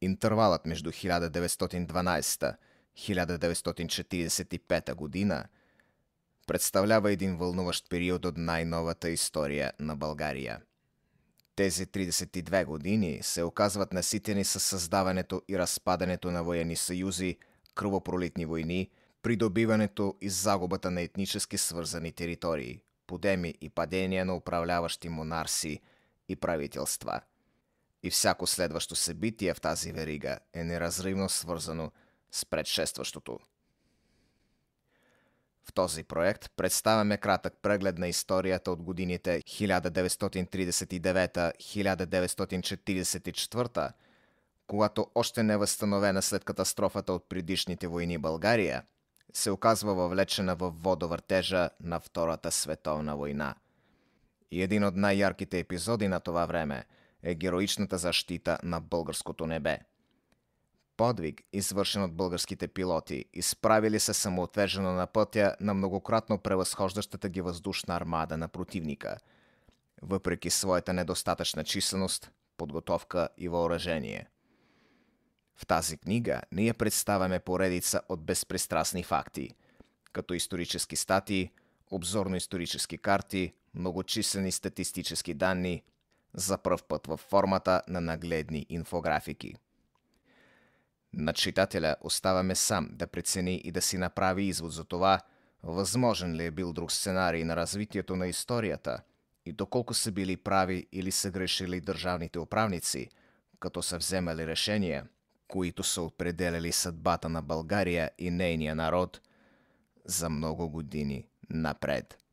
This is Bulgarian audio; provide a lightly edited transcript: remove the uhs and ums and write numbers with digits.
Интервалът между 1912-1945 година представлява един вълнуващ период от най-новата история на България. Тези 32 години се оказват наситени със създаването и разпадането на военни съюзи, кръвопролитни войни, придобиването и загубата на етнически свързани територии, подеми и падения на управляващи монарси и правителства. И всяко следващо събитие в тази верига е неразривно свързано с предшестващото. В този проект представяме кратък преглед на историята от годините 1939-1944, когато още не възстановена след катастрофата от предишните войни България се оказва въвлечена в водовъртежа на Втората световна война. И един от най-ярките епизоди на това време е героичната защита на българското небе. Подвиг, извършен от българските пилоти, изправили се самоотвержено на пътя на многократно превъзхождащата ги въздушна армада на противника, въпреки своята недостатъчна численост, подготовка и въоръжение. В тази книга ние представяме поредица от безпристрастни факти, като исторически статии, обзорно-исторически карти, многочислени статистически данни, за пръв път във формата на нагледни инфографики. На читателя оставаме сам да прецени и да си направи извод за това, възможен ли е бил друг сценарий на развитието на историята и доколко са били прави или са грешили държавните управници, като са вземали решения, които са определяли съдбата на България и нейния народ за много години напред.